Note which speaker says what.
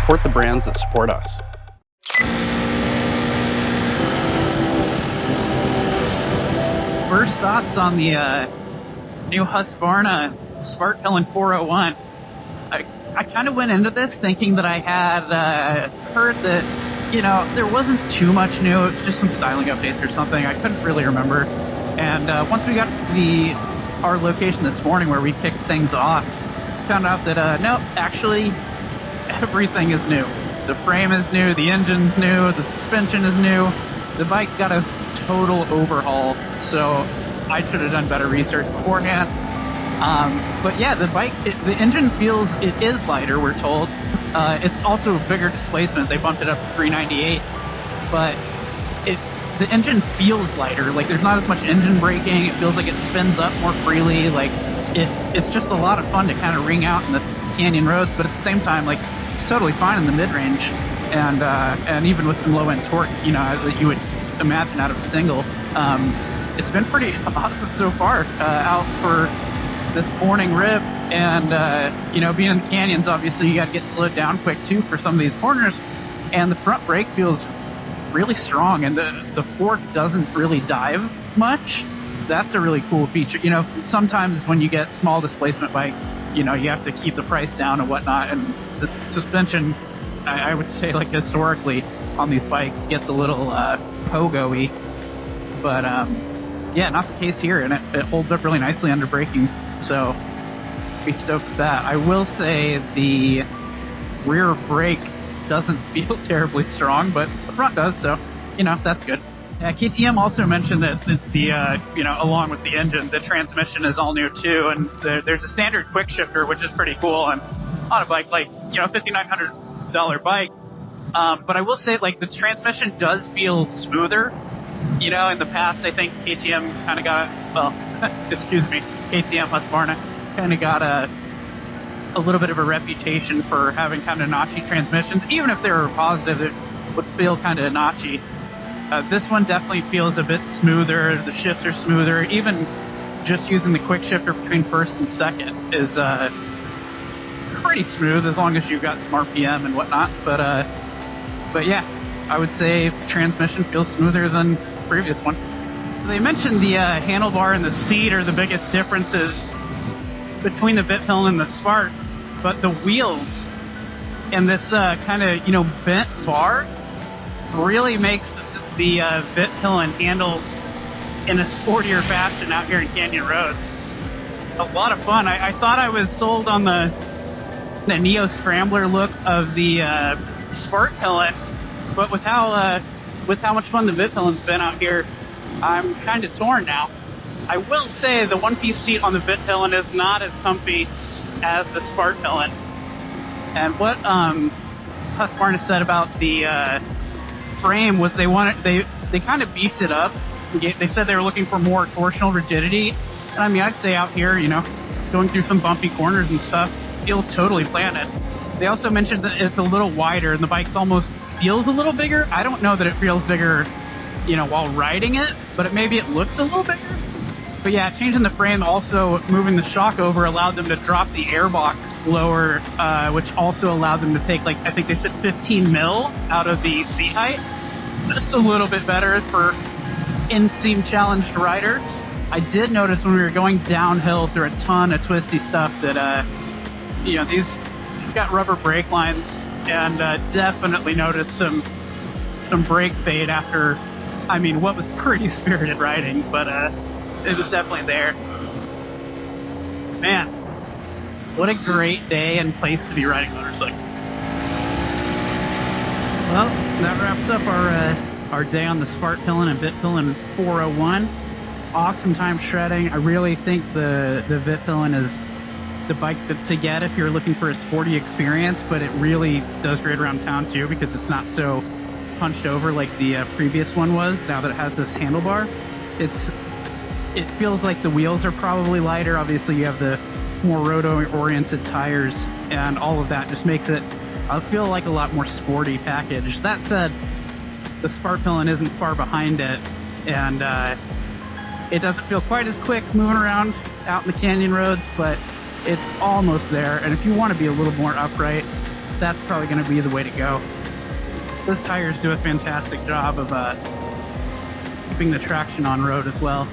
Speaker 1: support the brands that support us.
Speaker 2: First thoughts on the new Husqvarna Svartpilen 401. I kind of went into this thinking that I had heard that, you know, there wasn't too much new. It was just some styling updates or something. I couldn't really remember. And once we got to our location this morning where we kicked things off, found out that, no, actually, everything is new. The frame is new, the engine's new, the suspension is new. The bike got a total overhaul, so I should have done better research beforehand. But yeah, the bike, the engine feels, it is lighter, we're told. It's also a bigger displacement. They bumped it up to 398, but the engine feels lighter. Like, there's not as much engine braking. It feels like it spins up more freely. Like, it's just a lot of fun to kind of ring out in the canyon roads, but at the same time, like, it's totally fine in the mid-range, and even with some low-end torque, you know, that you would imagine out of a single. It's been pretty awesome so far out for this morning rip, and you know, being in the canyons, obviously you got to get slowed down quick too for some of these corners, and the front brake feels really strong, and the fork doesn't really dive much. That's a really cool feature. You know, sometimes when you get small displacement bikes, you know, you have to keep the price down and whatnot, and the suspension, I would say, like, historically on these bikes gets a little pogo-y, but yeah, not the case here, and it holds up really nicely under braking, so be stoked with that. I will say the rear brake doesn't feel terribly strong, but the front does, so, you know, that's good. KTM also mentioned that the you know, along with the engine, the transmission is all new too, and there's a standard quick shifter, which is pretty cool, and on a bike like, you know, $5,900 bike. But I will say, like, the transmission does feel smoother. You know, in the past, I think KTM kind of got, well, excuse me, KTM Husqvarna kind of got a little bit of a reputation for having kind of notchy transmissions. Even if they were positive, it would feel kind of notchy. This one definitely feels a bit smoother. The shifts are smoother. Even just using the quick shifter between first and second is pretty smooth, as long as you've got some RPM and whatnot. But yeah, I would say transmission feels smoother than the previous one. They mentioned the handlebar and the seat are the biggest differences between the Vitpilen and the Svart, but the wheels and this kind of, you know, bent bar really makes the Vitpilen handle in a sportier fashion out here in canyon roads. A lot of fun. I thought I was sold on the Neo Scrambler look of the Svartpilen, but with how much fun the Vitpilen's been out here, I'm kind of torn now. I will say the one-piece seat on the Vitpilen is not as comfy as the Svartpilen. And what Husqvarna said about the frame was they kind of beefed it up. They said they were looking for more torsional rigidity, and I mean, I'd say out here, you know, going through some bumpy corners and stuff, feels totally planted. They also mentioned that it's a little wider and the bike almost feels a little bigger. I don't know that it feels bigger, you know, while riding it, but maybe it looks a little bigger. But yeah, changing the frame, also moving the shock over, allowed them to drop the airbox lower, which also allowed them to take, like, I think they said 15 mil out of the seat height. Just a little bit better for inseam challenged riders. I did notice when we were going downhill through a ton of twisty stuff that, you know, these got rubber brake lines, and definitely noticed some brake fade after, I mean, what was pretty spirited riding, but it was definitely there. Man, what a great day and place to be riding a motorcycle. Well, that wraps up our day on the Svartpilen and Vitpilen 401. Awesome time shredding. I really think the Vitpilen is the bike to get if you're looking for a sporty experience, but it really does great around town too, because it's not so punched over like the previous one was. Now that it has this handlebar, it feels like the wheels are probably lighter. Obviously you have the more roto-oriented tires, and all of that just makes it feel like a lot more sporty package. That said, the Svartpilen isn't far behind it, and it doesn't feel quite as quick moving around out in the canyon roads, but it's almost there. And if you want to be a little more upright, that's probably going to be the way to go. Those tires do a fantastic job of keeping the traction on road as well.